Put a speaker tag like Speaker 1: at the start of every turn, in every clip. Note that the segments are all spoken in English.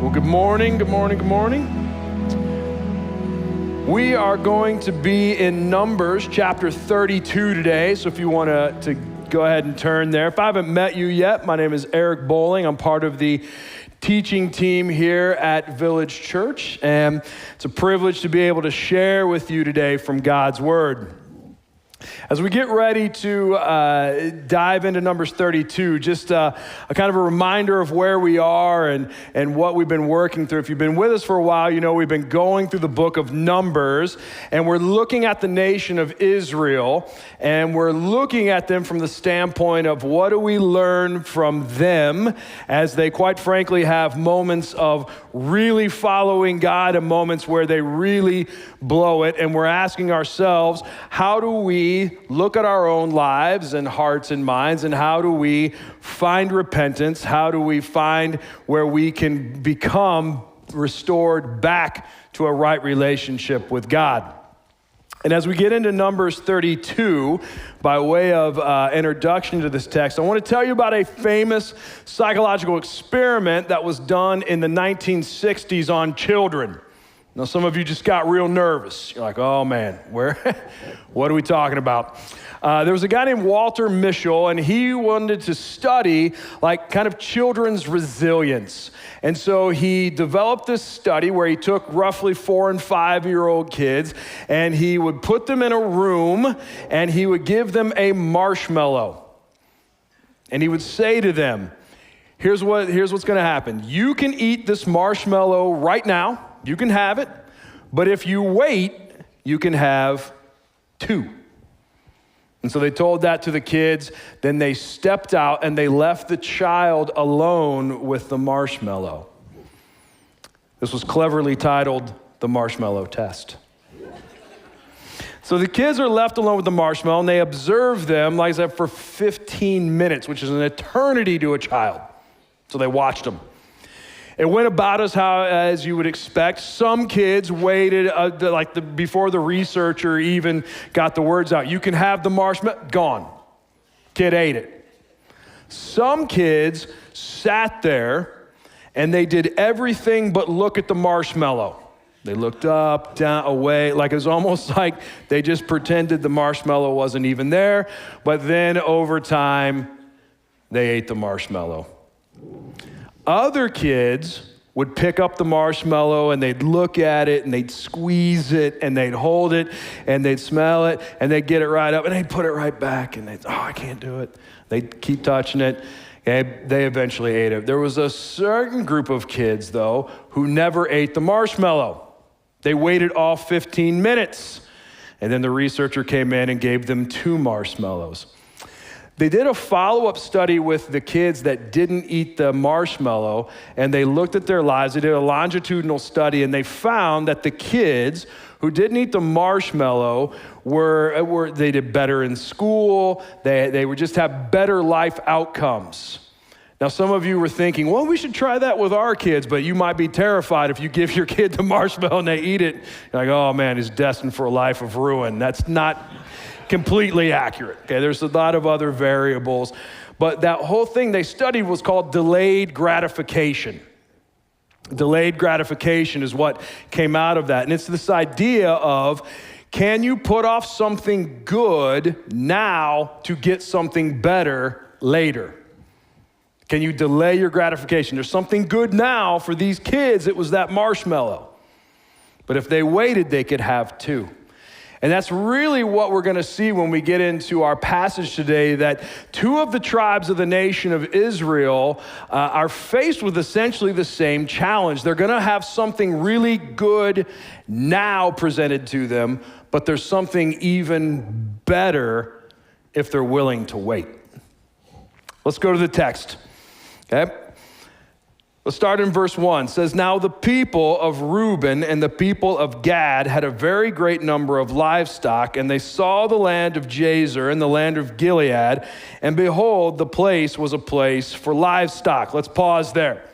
Speaker 1: Well, good morning, good morning, good morning. We are going to be in Numbers chapter 32 today, so if you want to go ahead and turn there. If I haven't met you yet, my name is Eric Bowling. I'm part of the teaching team here at Village Church, and it's a privilege to be able to share with you today from God's Word. As we get ready to dive into Numbers 32, just a kind of a reminder of where we are and what we've been working through. If you've been with us for a while, you know we've been going through the book of Numbers, and we're looking at the nation of Israel, and we're looking at them from the standpoint of what do we learn from them as they, quite frankly, have moments of really following God and moments where they really blow it. And we're asking ourselves, how do we look at our own lives and hearts and minds, and how do we find repentance? How do we find where we can become restored back to a right relationship with God? And as we get into Numbers 32, by way of introduction to this text, I want to tell you about a famous psychological experiment that was done in the 1960s on children. Now, some of you just got real nervous. You're like, oh man, what are we talking about? There was a guy named Walter Mischel, and he wanted to study like kind of children's resilience. And so he developed this study where he took roughly 4 and 5-year-old kids, and he would put them in a room, and he would give them a marshmallow. And he would say to them, here's what's going to happen. You can eat this marshmallow right now. You can have it, but if you wait, you can have 2. And so they told that to the kids, then they stepped out and they left the child alone with the marshmallow. This was cleverly titled the marshmallow test. So the kids are left alone with the marshmallow, and they observe them, like I said, for 15 minutes, which is an eternity to a child. So they watched them. It went about as you would expect. Some kids waited before the researcher even got the words out. You can have the marshmallow. Gone. Kid ate it. Some kids sat there and they did everything but look at the marshmallow. They looked up, down, away, like it was almost like they just pretended the marshmallow wasn't even there. But then over time, they ate the marshmallow. Other kids would pick up the marshmallow and they'd look at it and they'd squeeze it and they'd hold it and they'd smell it and they'd get it right up and they'd put it right back and I can't do it. They'd keep touching it, and they eventually ate it. There was a certain group of kids, though, who never ate the marshmallow. They waited all 15 minutes, and then the researcher came in and gave them 2 marshmallows. They did a follow-up study with the kids that didn't eat the marshmallow, and they looked at their lives. They did a longitudinal study, and they found that the kids who didn't eat the marshmallow they did better in school. They would just have better life outcomes. Now, some of you were thinking, well, we should try that with our kids, but you might be terrified if you give your kid the marshmallow and they eat it. You're like, oh man, he's destined for a life of ruin. That's not completely accurate. Okay, there's a lot of other variables, but that whole thing they studied was called delayed gratification. Delayed gratification is what came out of that, and it's this idea of, can you put off something good now to get something better later? Can you delay your gratification? There's something good now. For these kids, it was that marshmallow, but if they waited, they could have 2. And that's really what we're going to see when we get into our passage today, that 2 of the tribes of the nation of Israel are faced with essentially the same challenge. They're going to have something really good now presented to them, but there's something even better if they're willing to wait. Let's go to the text, okay? Let's start in verse 1. It says, now the people of Reuben and the people of Gad had a very great number of livestock, and they saw the land of Jazer and the land of Gilead, and behold, the place was a place for livestock. Let's pause there.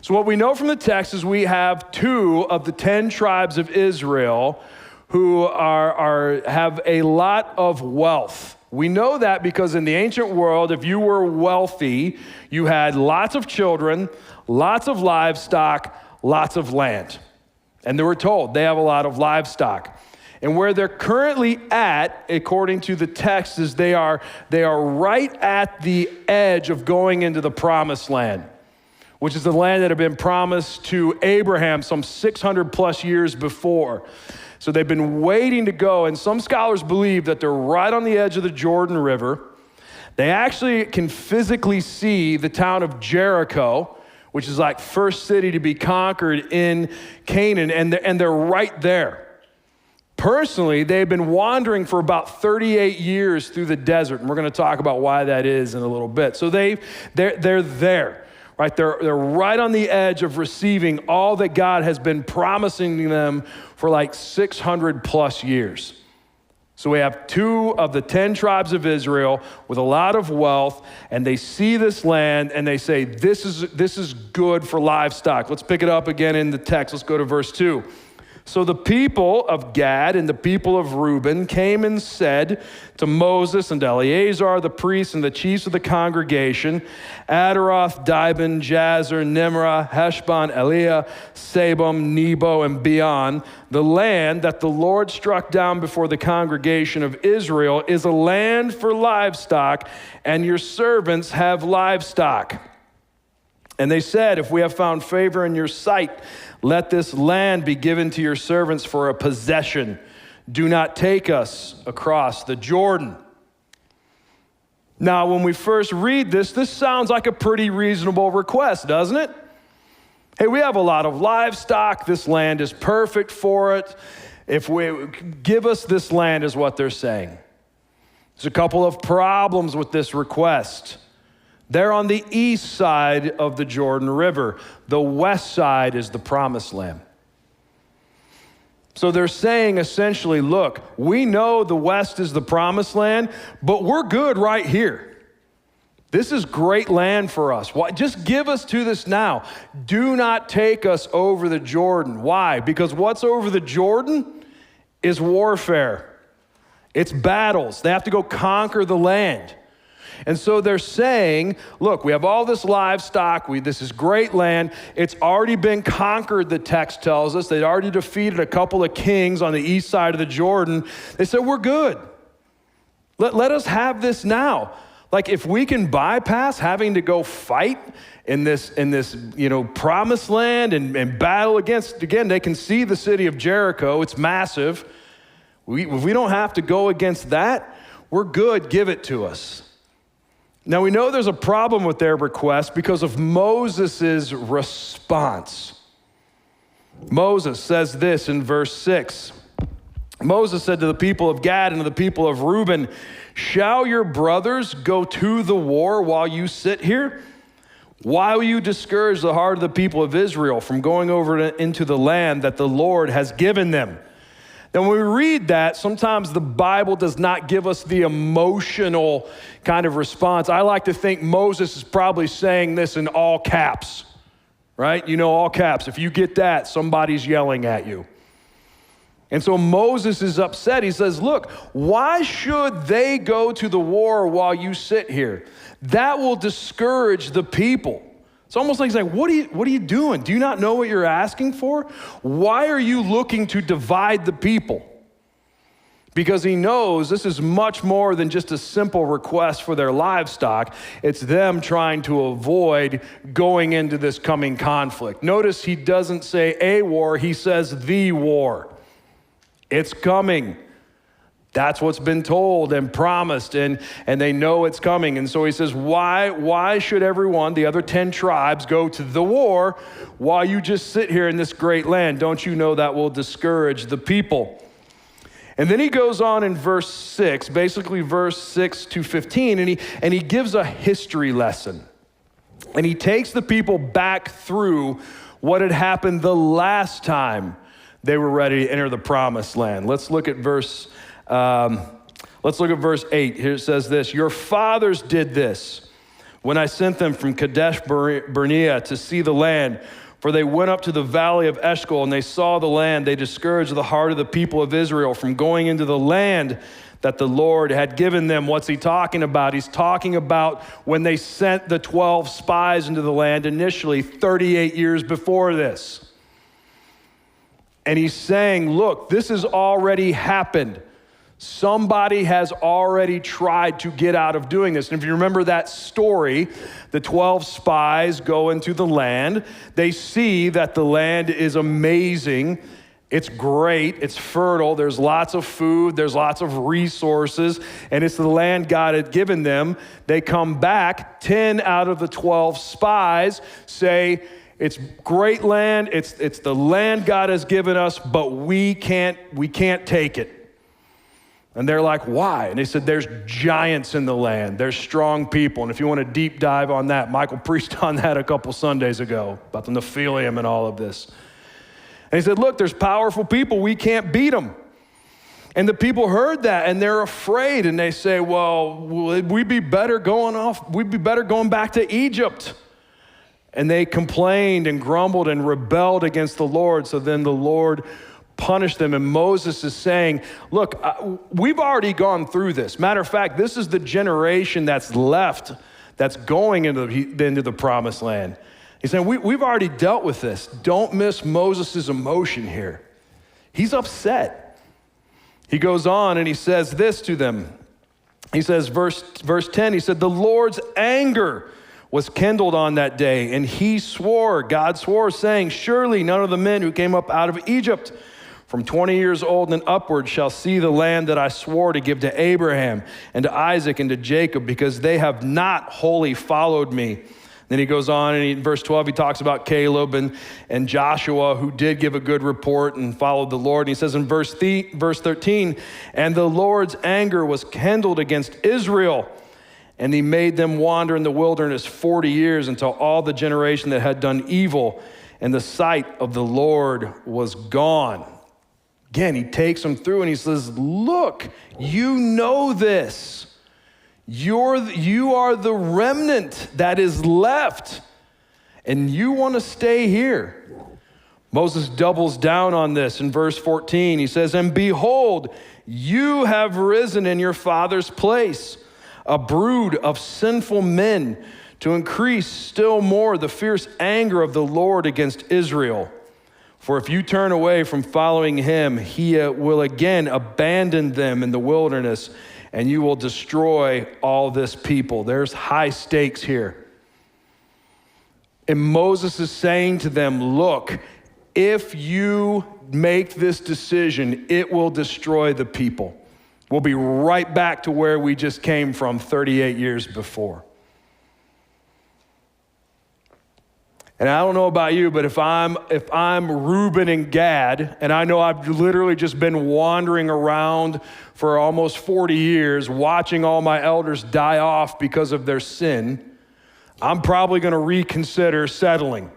Speaker 1: So what we know from the text is we have 2 of the 10 tribes of Israel who have a lot of wealth. We know that because in the ancient world, if you were wealthy, you had lots of children, lots of livestock, lots of land. And they were told they have a lot of livestock. And where they're currently at, according to the text, is they are right at the edge of going into the promised land, which is the land that had been promised to Abraham some 600 plus years before. So they've been waiting to go, and some scholars believe that they're right on the edge of the Jordan River. They actually can physically see the town of Jericho, which is like first city to be conquered in Canaan, and they're right there. Personally, they've been wandering for about 38 years through the desert, and we're going to talk about why that is in a little bit. So they're there. Right, they're right on the edge of receiving all that God has been promising them for like 600 plus years. So we have 2 of the 10 tribes of Israel with a lot of wealth, and they see this land and they say, this is good for livestock. Let's pick it up again in the text. Let's go to verse 2. So the people of Gad and the people of Reuben came and said to Moses and to Eleazar, the priests and the chiefs of the congregation, Adaroth, Dibon, Jazer, Nimrah, Heshbon, Eliah, Sabam, Nebo, and Beon, the land that the Lord struck down before the congregation of Israel is a land for livestock, and your servants have livestock. And they said, if we have found favor in your sight, let this land be given to your servants for a possession. Do not take us across the Jordan. Now, when we first read this sounds like a pretty reasonable request, doesn't it? Hey, we have a lot of livestock. This land is perfect for it. If we give us this land is what they're saying. There's a couple of problems with this request. They're on the east side of the Jordan River. The west side is the promised land. So they're saying essentially, look, we know the west is the promised land, but we're good right here. This is great land for us. Why? Just give us to this now. Do not take us over the Jordan. Why? Because what's over the Jordan is warfare. It's battles. They have to go conquer the land. And so they're saying, look, we have all this livestock. This is great land. It's already been conquered, the text tells us. They'd already defeated a couple of kings on the east side of the Jordan. They said, we're good. Let us have this now. Like if we can bypass having to go fight in this promised land and battle against, again, they can see the city of Jericho. It's massive. If we don't have to go against that, we're good. Give it to us. Now, we know there's a problem with their request because of Moses' response. Moses says this in verse 6. Moses said to the people of Gad and to the people of Reuben, shall your brothers go to the war while you sit here? Why will you discourage the heart of the people of Israel from going over into the land that the Lord has given them? Then when we read that, sometimes the Bible does not give us the emotional kind of response. I like to think Moses is probably saying this in all caps, right? You know, all caps. If you get that, somebody's yelling at you. And so Moses is upset. He says, look, why should they go to the war while you sit here? That will discourage the people. It's almost like he's like, what are you doing? Do you not know what you're asking for? Why are you looking to divide the people? Because he knows this is much more than just a simple request for their livestock. It's them trying to avoid going into this coming conflict. Notice he doesn't say a war, he says the war. It's coming. That's what's been told and promised, and they know it's coming. And so he says, why should everyone, the other 10 tribes, go to the war while you just sit here in this great land? Don't you know that will discourage the people? And then he goes on in verse 6, basically verse 6 to 15, and he gives a history lesson. And he takes the people back through what had happened the last time they were ready to enter the promised land. Let's look at verse 8. Here it says this, your fathers did this when I sent them from Kadesh Barnea to see the land, For they went up to the valley of Eshcol, and they saw the land. They discouraged the heart of the people of Israel from going into the land that the Lord had given them. What's he talking about? He's talking about when they sent the 12 spies into the land initially, 38 years before this. And he's saying, look, this has already happened. Somebody has already tried to get out of doing this. And if you remember that story, the 12 spies go into the land. They see that the land is amazing. It's great. It's fertile. There's lots of food. There's lots of resources. And it's the land God had given them. They come back. 10 out of the 12 spies say, it's great land. It's the land God has given us, but we can't take it. And they're like, why? And they said, there's giants in the land. There's strong people. And if you want to deep dive on that, Michael preached on that a couple Sundays ago about the Nephilim and all of this. And he said, look, there's powerful people. We can't beat them. And the people heard that and they're afraid. And they say, well, we'd be better going back to Egypt. And they complained and grumbled and rebelled against the Lord. So then the Lord punished them. And Moses is saying, look, we've already gone through this. Matter of fact, this is the generation that's left that's going into the promised land. He's saying, we've already dealt with this. Don't miss Moses' emotion here. He's upset. He goes on and he says this to them. He says, verse 10, he said, the Lord's anger was kindled on that day, and God swore, saying, surely none of the men who came up out of Egypt from 20 years old and upward shall see the land that I swore to give to Abraham and to Isaac and to Jacob, because they have not wholly followed me. Then he goes on, and in verse 12, he talks about Caleb and Joshua, who did give a good report and followed the Lord. And he says in verse 13, and the Lord's anger was kindled against Israel, and he made them wander in the wilderness 40 years until all the generation that had done evil and the sight of the Lord was gone. Again, he takes them through and he says, look, you know this. You are the remnant that is left, and you want to stay here. Moses doubles down on this in verse 14. He says, and behold, you have risen in your father's place, a brood of sinful men, to increase still more the fierce anger of the Lord against Israel. For if you turn away from following him, he will again abandon them in the wilderness, and you will destroy all this people. There's high stakes here. And Moses is saying to them, look, if you make this decision, it will destroy the people. We'll be right back to where we just came from 38 years before. And I don't know about you, but if I'm Reuben and Gad, and I know I've literally just been wandering around for almost 40 years, watching all my elders die off because of their sin, I'm probably going to reconsider settling.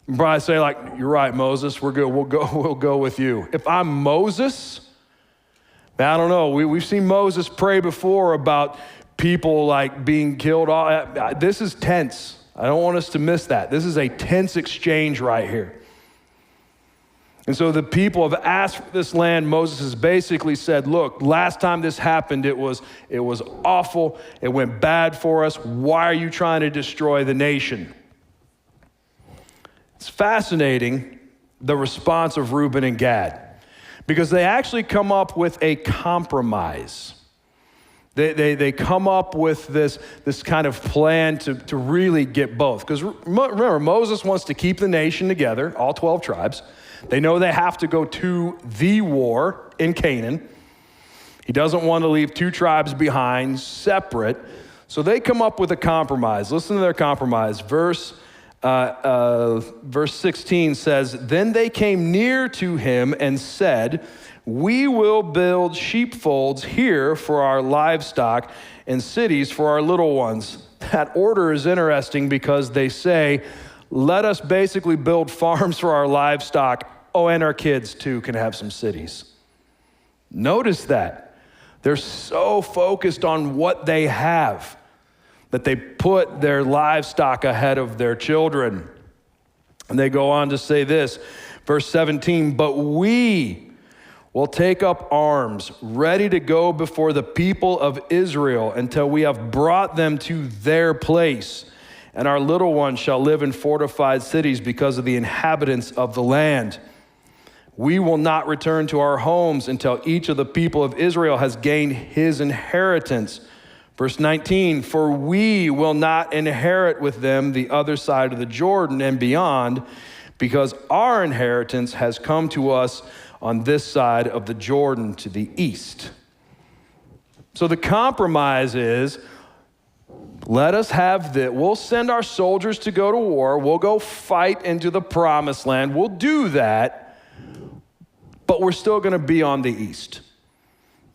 Speaker 1: And probably say, like, you're right, Moses, we're good. We'll go with you. If I'm Moses, I don't know. We've seen Moses pray before about people like being killed. This is tense. I don't want us to miss that. This is a tense exchange right here. And so the people have asked for this land. Moses has basically said, look, last time this happened, it was awful. It went bad for us. Why are you trying to destroy the nation? It's fascinating, the response of Reuben and Gad, because they actually come up with a compromise. They come up with this kind of plan to really get both. Because remember, Moses wants to keep the nation together, all 12 tribes. They know they have to go to the war in Canaan. He doesn't want to leave two tribes behind, separate. So they come up with a compromise. Listen to their compromise. Verse 16 says, then they came near to him and said, we will build sheepfolds here for our livestock and cities for our little ones. That order is interesting because they say, let us basically build farms for our livestock. Oh, and our kids too can have some cities. Notice that. They're so focused on what they have that they put their livestock ahead of their children. And they go on to say this, verse 17, but we will take up arms, ready to go before the people of Israel until we have brought them to their place. And our little ones shall live in fortified cities because of the inhabitants of the land. We will not return to our homes until each of the people of Israel has gained his inheritance. Verse 19, for we will not inherit with them the other side of the Jordan and beyond, because our inheritance has come to us on this side of the Jordan to the east. So the compromise is, let us have that. We'll send our soldiers to go to war. We'll go fight into the promised land. We'll do that, but we're still going to be on the east.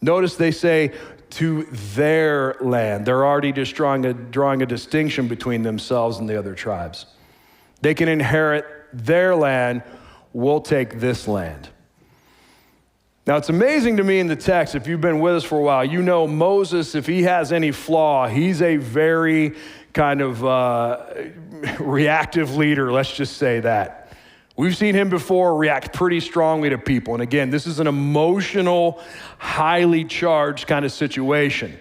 Speaker 1: Notice they say to their land. They're already just drawing a distinction between themselves and the other tribes. They can inherit their land. We'll take this land. Now, it's amazing to me in the text, if you've been with us for a while, you know Moses, if he has any flaw, he's a very kind of reactive leader, let's just say that. We've seen him before react pretty strongly to people. And again, this is an emotional, highly charged kind of situation.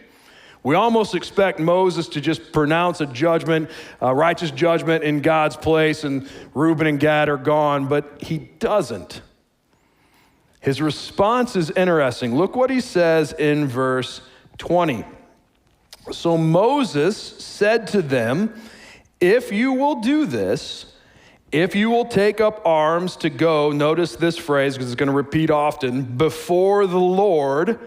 Speaker 1: We almost expect Moses to just pronounce a judgment, a righteous judgment in God's place, and Reuben and Gad are gone, but he doesn't. His response is interesting. Look what he says in verse 20. So Moses said to them, if you will do this, if you will take up arms to go, notice this phrase because it's going to repeat often, before the Lord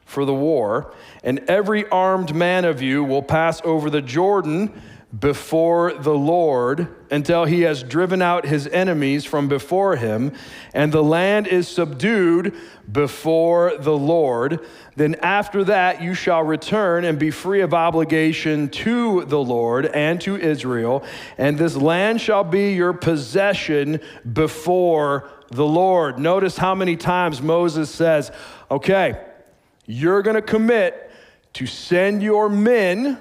Speaker 1: for the war, and every armed man of you will pass over the Jordan before the Lord until he has driven out his enemies from before him, and the land is subdued before the Lord. Then after that you shall return and be free of obligation to the Lord and to Israel, and this land shall be your possession before the Lord. Notice how many times Moses says, okay, you're going to commit to send your men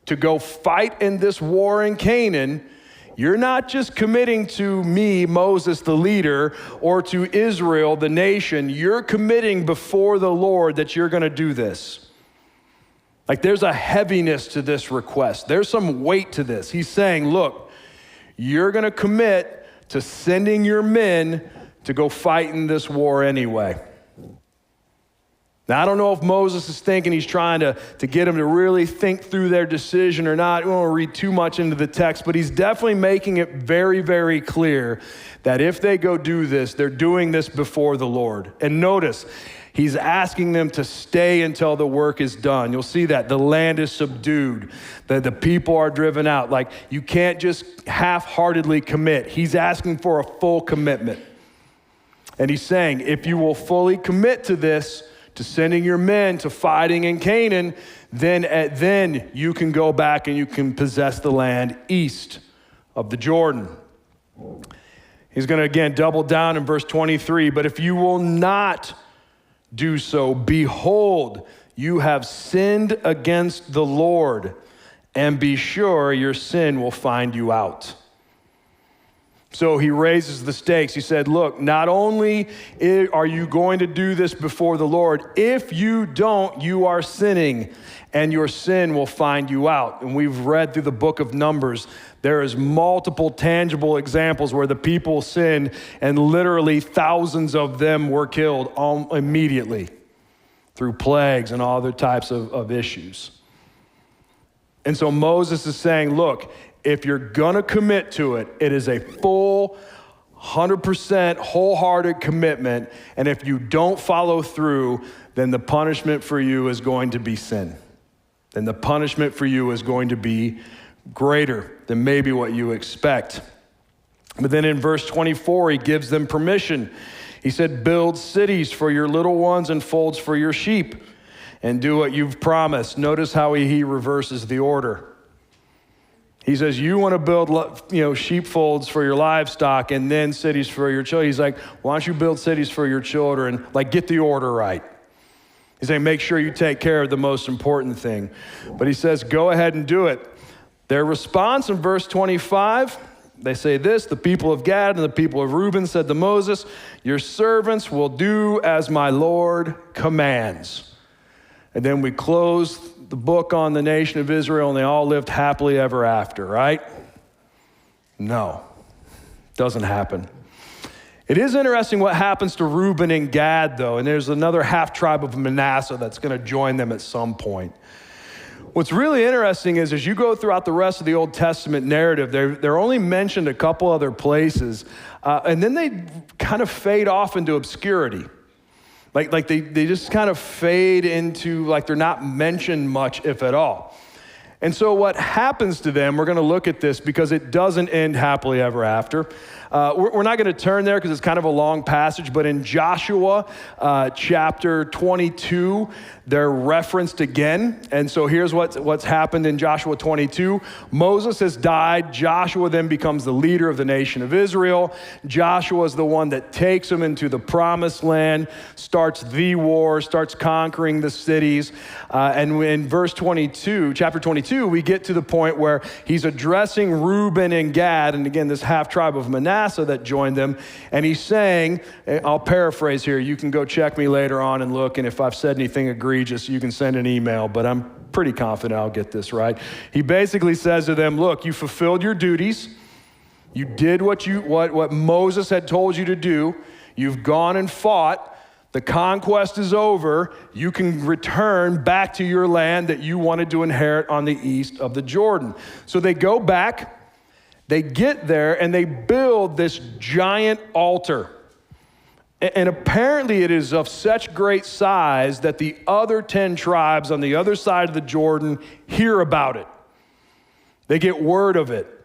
Speaker 1: to go fight in this war in Canaan. You're not just committing to me, Moses, the leader, or to Israel, the nation. You're committing before the Lord that you're going to do this. Like there's a heaviness to this request. There's some weight to this. He's saying, look, you're going to commit to sending your men to go fight in this war anyway. Now, I don't know if Moses is thinking he's trying to get them to really think through their decision or not. We won't read too much into the text, but he's definitely making it very, very clear that if they go do this, they're doing this before the Lord. And notice, he's asking them to stay until the work is done. You'll see that. The land is subdued. The people are driven out. Like, you can't just half-heartedly commit. He's asking for a full commitment. And he's saying, if you will fully commit to this, to sending your men to fighting in Canaan, then you can go back and you can possess the land east of the Jordan. He's going to again double down in verse 23, but if you will not do so, behold, you have sinned against the Lord, and be sure your sin will find you out. So he raises the stakes. He said, look, not only are you going to do this before the Lord, if you don't, you are sinning, and your sin will find you out. And we've read through the book of Numbers. There is multiple tangible examples where the people sinned, and literally thousands of them were killed immediately through plagues and all other types of issues. And so Moses is saying, look, if you're going to commit to it, it is a full, 100% wholehearted commitment. And if you don't follow through, then the punishment for you is going to be sin. Then the punishment for you is going to be greater than maybe what you expect. But then in verse 24, he gives them permission. He said, build cities for your little ones and folds for your sheep, and do what you've promised. Notice how he reverses the order. He says, you want to build, sheepfolds for your livestock and then cities for your children. He's like, why don't you build cities for your children? Like, get the order right. He's saying, make sure you take care of the most important thing. But he says, go ahead and do it. Their response in verse 25, They say this, the people of Gad and the people of Reuben said to Moses, your servants will do as my Lord commands. And then we close the book on the nation of Israel and they all lived happily ever after, right? No, doesn't happen. It is interesting what happens to Reuben and Gad though, and there's another half tribe of Manasseh that's going to join them at some point. What's really interesting is as you go throughout the rest of the Old Testament narrative, they're only mentioned a couple other places, and then they kind of fade off into obscurity. Like they just kind of fade into like they're not mentioned much, if at all. And so what happens to them, we're going to look at this because it doesn't end happily ever after. We're not going to turn there because it's kind of a long passage, but in Joshua chapter 22, they're referenced again. And so here's what's happened in Joshua 22. Moses has died. Joshua then becomes the leader of the nation of Israel. Joshua is the one that takes them into the promised land, starts the war, starts conquering the cities. And in verse 22, chapter 22, we get to the point where he's addressing Reuben and Gad, and again, this half tribe of Manasseh that joined them. And he's saying, I'll paraphrase here, you can go check me later on and look, and if I've said anything egregious, you can send an email, but I'm pretty confident I'll get this right. He basically says to them, look, you fulfilled your duties. You did what Moses had told you to do. You've gone and fought. The conquest is over. You can return back to your land that you wanted to inherit on the east of the Jordan. So they go back, they get there, and they build this giant altar. And apparently it is of such great size that the other 10 tribes on the other side of the Jordan hear about it. They get word of it.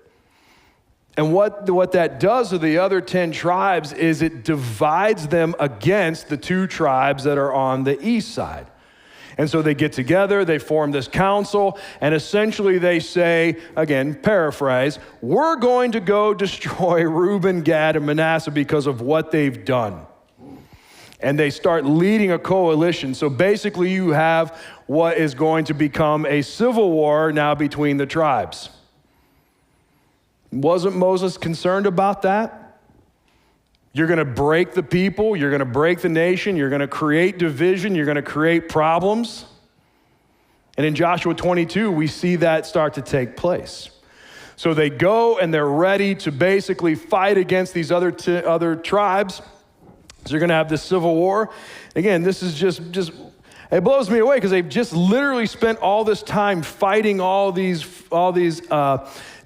Speaker 1: And what that does to the other 10 tribes is it divides them against the 2 tribes that are on the east side. And so they get together, they form this council, and essentially they say, again, paraphrase, we're going to go destroy Reuben, Gad, and Manasseh because of what they've done. And they start leading a coalition. So basically you have what is going to become a civil war now between the tribes. Wasn't Moses concerned about that? You're going to break the people, you're going to break the nation, you're going to create division, you're going to create problems. And in Joshua 22, we see that start to take place. So they go and they're ready to basically fight against these other tribes. So you're going to have this civil war. Again, this is just it blows me away because they've just literally spent all this time fighting all these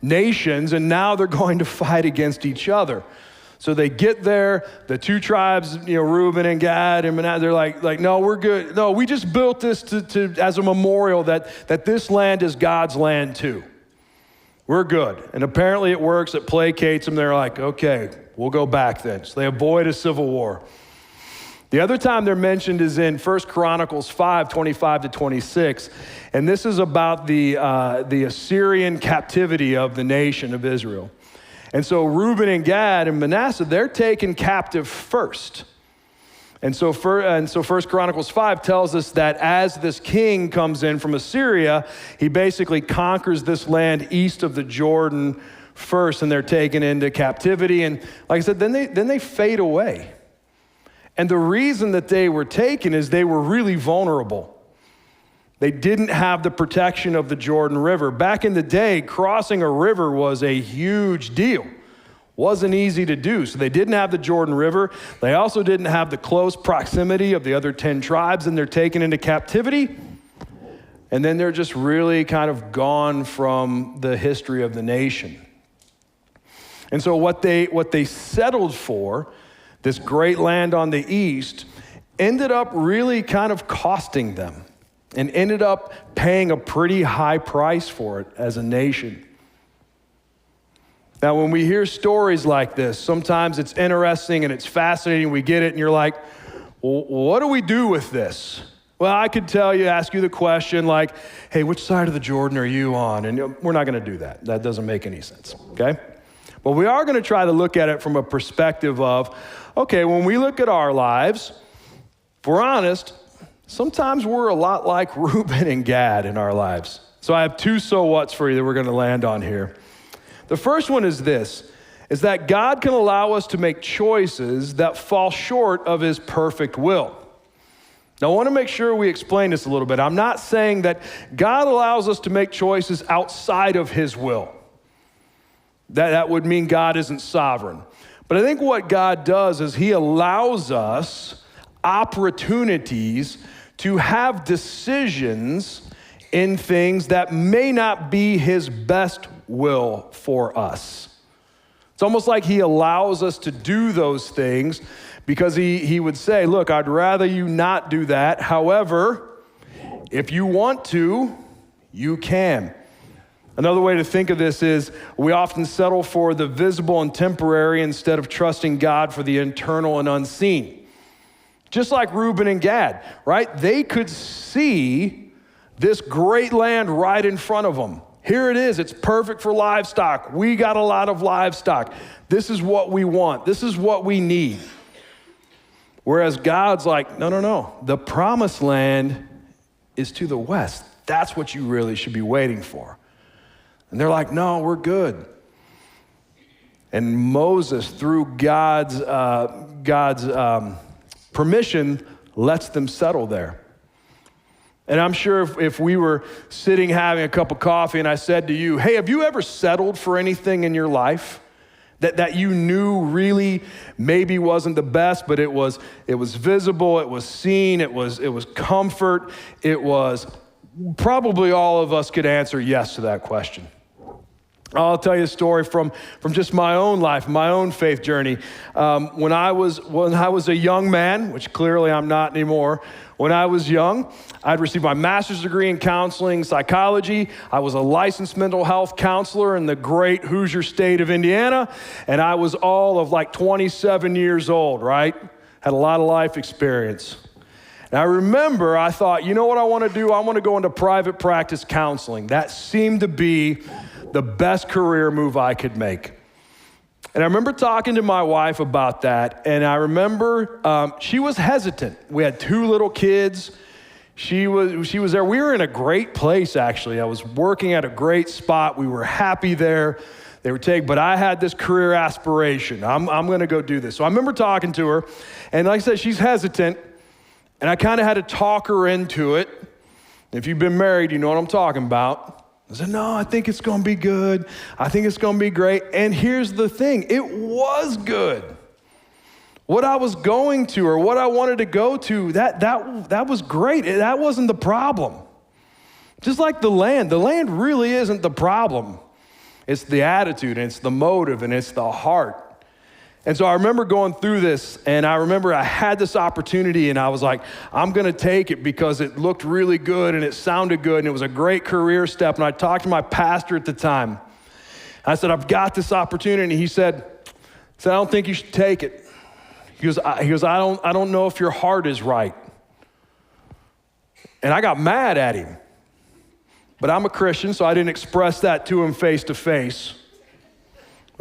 Speaker 1: nations, and now they're going to fight against each other. So they get there, the 2 tribes, Reuben and Gad and Manasseh, they're like, no, we're good. No, we just built this to as a memorial that this land is God's land too. We're good. And apparently it works, it placates them. They're like, okay, we'll go back then. So they avoid a civil war. The other time they're mentioned is in 1 Chronicles 5, 25 to 26. And this is about the Assyrian captivity of the nation of Israel. And so Reuben and Gad and Manasseh, they're taken captive first. And so 1 Chronicles 5 tells us that as this king comes in from Assyria, he basically conquers this land east of the Jordan first, and they're taken into captivity. And like I said, then they fade away. And the reason that they were taken is they were really vulnerable. They didn't have the protection of the Jordan River. Back in the day, crossing a river was a huge deal. Wasn't easy to do. So they didn't have the Jordan River. They also didn't have the close proximity of the other 10 tribes, and they're taken into captivity. And then they're just really kind of gone from the history of the nation. And so what they settled for, this great land on the east, ended up really kind of costing them and ended up paying a pretty high price for it as a nation. Now, when we hear stories like this, sometimes it's interesting and it's fascinating. We get it and you're like, well, what do we do with this? Well, I could ask you the question like, hey, which side of the Jordan are you on? And we're not going to do that. That doesn't make any sense, okay? But we are going to try to look at it from a perspective of, okay, when we look at our lives, if we're honest, sometimes we're a lot like Reuben and Gad in our lives. So I have 2 so whats for you that we're going to land on here. The first one is this. is that God can allow us to make choices that fall short of his perfect will. Now, I want to make sure we explain this a little bit. I'm not saying that God allows us to make choices outside of his will. That would mean God isn't sovereign. But I think what God does is he allows us opportunities to have decisions in things that may not be his best will for us. It's almost like he allows us to do those things because he would say, look, I'd rather you not do that. However, if you want to, you can. Another way to think of this is we often settle for the visible and temporary instead of trusting God for the internal and unseen. Just like Reuben and Gad, right? They could see this great land right in front of them. Here it is. It's perfect for livestock. We got a lot of livestock. This is what we want. This is what we need. Whereas God's like, no. The promised land is to the west. That's what you really should be waiting for. And they're like, no, we're good. And Moses, through God's permission, lets them settle there. And I'm sure if we were sitting having a cup of coffee and I said to you, hey, have you ever settled for anything in your life that you knew really maybe wasn't the best, but it was visible, it was seen, it was comfort, it was probably all of us could answer yes to that question. I'll tell you a story from just my own life, my own faith journey. When I was a young man, which clearly I'm not anymore, when I was young, I'd received my master's degree in counseling psychology. I was a licensed mental health counselor in the great Hoosier state of Indiana, and I was all of like 27 years old, right? Had a lot of life experience. And I remember I thought, you know what I want to do? I want to go into private practice counseling. That seemed to be the best career move I could make. And I remember talking to my wife about that, and I remember she was hesitant. We had 2 little kids. She was there. We were in a great place, actually. I was working at a great spot. We were happy there. They were taking, but I had this career aspiration. I'm going to go do this. So I remember talking to her, and like I said, she's hesitant, and I kind of had to talk her into it. If you've been married, you know what I'm talking about. I said, no, I think it's going to be good. I think it's going to be great. And here's the thing. It was good. What I was going to or what I wanted to go to, that was great. That wasn't the problem. Just like the land really isn't the problem. It's the attitude, and it's the motive, and it's the heart. And so I remember going through this, and I remember I had this opportunity, and I was like, I'm going to take it because it looked really good, and it sounded good, and it was a great career step. And I talked to my pastor at the time. I said, I've got this opportunity. And he said, I don't think you should take it. He goes, I don't know if your heart is right. And I got mad at him. But I'm a Christian, so I didn't express that to him face to face.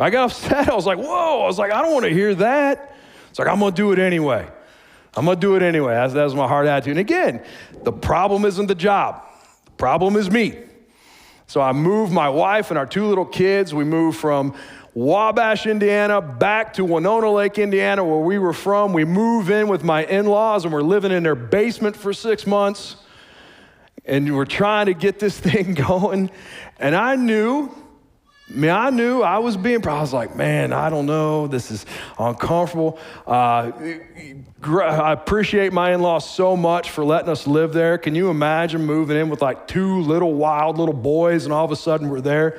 Speaker 1: I got upset. I was like, whoa. I was like, I don't want to hear that. It's like, I'm going to do it anyway. That was my hard attitude. And again, the problem isn't the job. The problem is me. So I moved my wife and our 2 little kids. We moved from Wabash, Indiana, back to Winona Lake, Indiana, where we were from. We moved in with my in-laws, and we're living in their basement for 6 months. And we're trying to get this thing going. And I knew I was being, I was like, man, I don't know. This is uncomfortable. I appreciate my in-laws so much for letting us live there. Can you imagine moving in with like 2 little wild little boys, and all of a sudden we're there?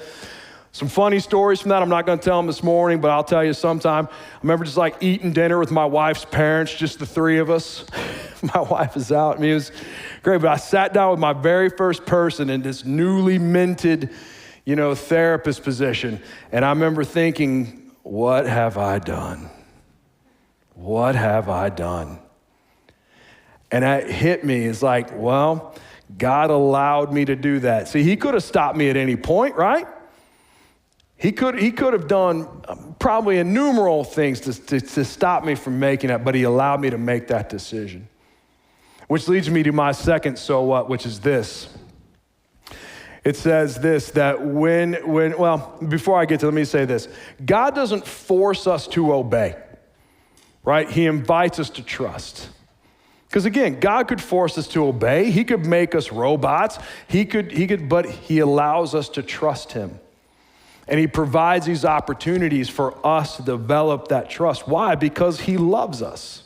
Speaker 1: Some funny stories from that. I'm not going to tell them this morning, but I'll tell you sometime. I remember just like eating dinner with my wife's parents, just the 3 of us. My wife is out. I mean, it was great. But I sat down with my very first person in this newly minted therapist position. And I remember thinking, what have I done? What have I done? And it hit me. It's like, well, God allowed me to do that. See, he could have stopped me at any point, right? He could have done probably innumerable things to stop me from making that, but he allowed me to make that decision. Which leads me to my second so what, which is this. it says this, that before I get to, let me say this. God doesn't force us to obey, right? He invites us to trust. Because again, God could force us to obey. He could make us robots. But he allows us to trust him. And he provides these opportunities for us to develop that trust. Why? Because he loves us.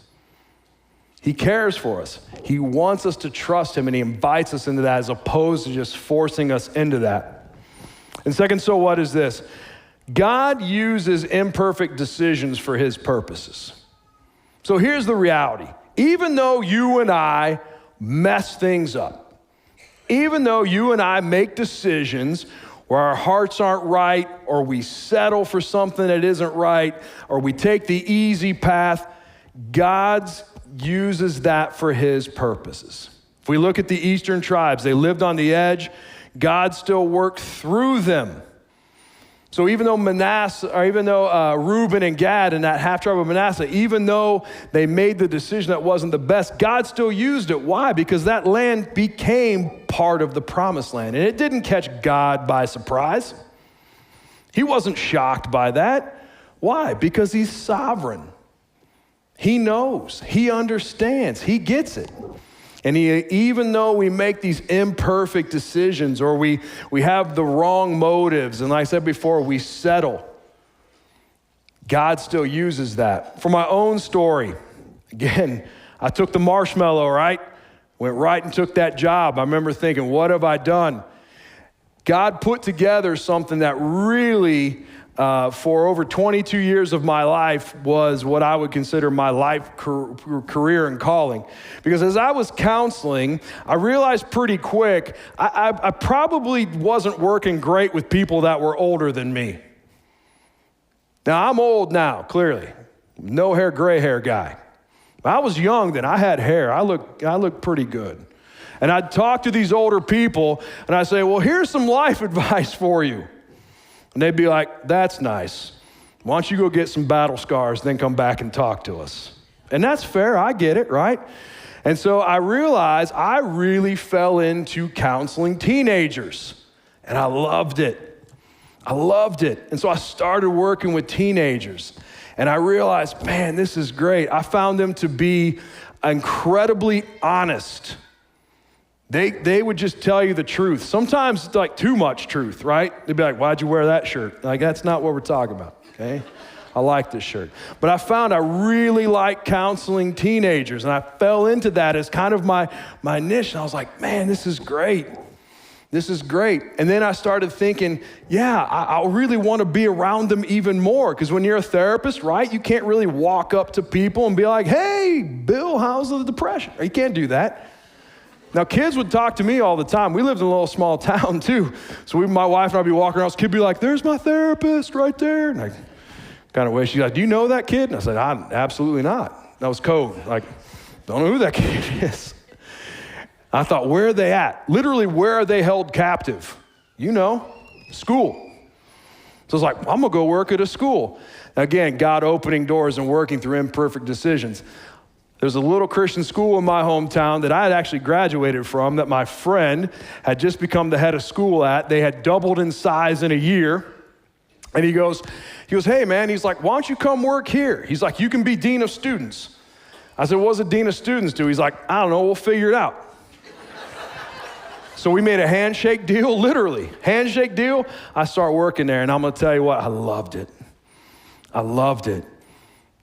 Speaker 1: He cares for us. He wants us to trust him, and he invites us into that as opposed to just forcing us into that. And second, so what is this? God uses imperfect decisions for his purposes. So here's the reality. Even though you and I mess things up, even though you and I make decisions where our hearts aren't right, or we settle for something that isn't right, or we take the easy path, God uses that for his purposes. If we look at the eastern tribes, they lived on the edge. God still worked through them. So even though Reuben and Gad and that half tribe of Manasseh, even though they made the decision that wasn't the best, God still used it. Why? Because that land became part of the promised land. And it didn't catch God by surprise. He wasn't shocked by that. Why? Because he's sovereign. He knows, he understands, he gets it. And even though we make these imperfect decisions, or we have the wrong motives, and like I said before, we settle, God still uses that. For my own story, again, I took the marshmallow, right? Went right and took that job. I remember thinking, what have I done? God put together something that really, for over 22 years of my life, was what I would consider my life career and calling. Because as I was counseling, I realized pretty quick, I probably wasn't working great with people that were older than me. Now, I'm old now, clearly. No hair, gray hair guy. I was young then. I had hair. I looked pretty good. And I'd talk to these older people, and I'd say, well, here's some life advice for you. And they'd be like, that's nice. Why don't you go get some battle scars, then come back and talk to us? And that's fair. I get it, right? And so I realized I really fell into counseling teenagers, and I loved it. I loved it. And so I started working with teenagers, and I realized, man, this is great. I found them to be incredibly honest. They would just tell you the truth. Sometimes it's like too much truth, right? They'd be like, why'd you wear that shirt? Like, that's not what we're talking about, okay? I like this shirt. But I found I really like counseling teenagers, and I fell into that as kind of my niche. And I was like, man, this is great. This is great. And then I started thinking, yeah, I really want to be around them even more. Because when you're a therapist, right, you can't really walk up to people and be like, hey, Bill, how's the depression? You can't do that. Now, kids would talk to me all the time. We lived in a little small town, too. So my wife and I would be walking around, kid would be like, there's my therapist right there. And I kind of wish, she's like, do you know that kid? And I said, absolutely not. That was code. Like, don't know who that kid is. I thought, where are they at? Literally, where are they held captive? You know, school. So I was like, I'm going to go work at a school. Again, God opening doors and working through imperfect decisions. There's a little Christian school in my hometown that I had actually graduated from that my friend had just become the head of school at. They had doubled in size in a year. And he goes, hey, man, he's like, why don't you come work here? He's like, you can be dean of students. I said, what does a dean of students do? He's like, I don't know, we'll figure it out. So we made a handshake deal, literally. Handshake deal. I start working there, and I'm going to tell you what, I loved it. I loved it.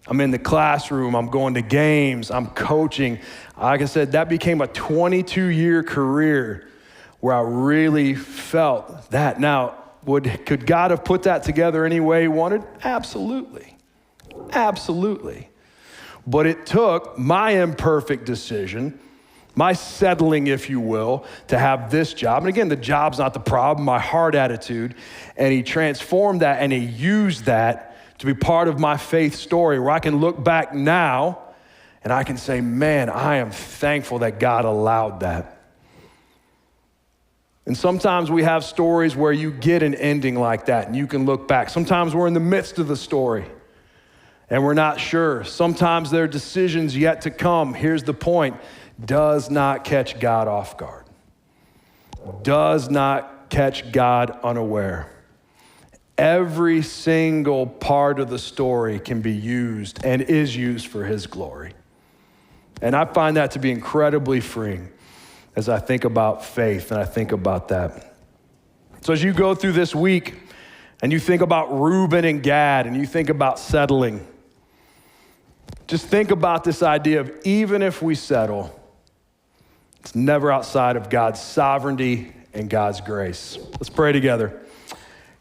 Speaker 1: I'm in the classroom, I'm going to games, I'm coaching. Like I said, that became a 22-year career where I really felt that. Now, could God have put that together any way he wanted? Absolutely. Absolutely. But it took my imperfect decision, my settling, if you will, to have this job. And again, the job's not the problem, my heart attitude. And he transformed that, and he used that to be part of my faith story, where I can look back now and I can say, man, I am thankful that God allowed that. And sometimes we have stories where you get an ending like that and you can look back. Sometimes we're in the midst of the story and we're not sure. Sometimes there are decisions yet to come. Here's the point: does not catch God off guard. Does not catch God unaware. Every single part of the story can be used and is used for his glory. And I find that to be incredibly freeing as I think about faith and I think about that. So as you go through this week and you think about Reuben and Gad and you think about settling, just think about this idea of even if we settle, it's never outside of God's sovereignty and God's grace. Let's pray together.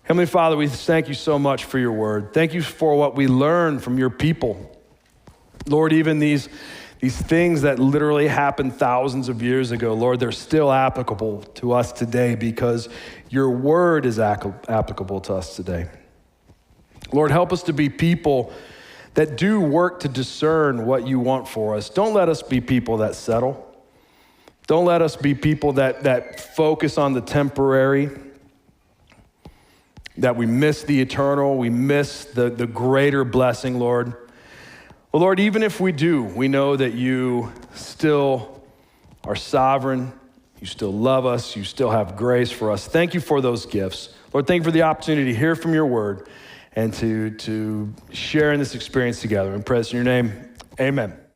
Speaker 1: Heavenly Father, we thank you so much for your word. Thank you for what we learn from your people. Lord, even these things that literally happened thousands of years ago, Lord, they're still applicable to us today because your word is applicable to us today. Lord, help us to be people that do work to discern what you want for us. Don't let us be people that settle. Don't let us be people that focus on the temporary, that we miss the eternal, we miss the greater blessing, Lord. Well, Lord, even if we do, we know that you still are sovereign, you still love us, you still have grace for us. Thank you for those gifts. Lord, thank you for the opportunity to hear from your word and to share in this experience together. In praise in your name, amen.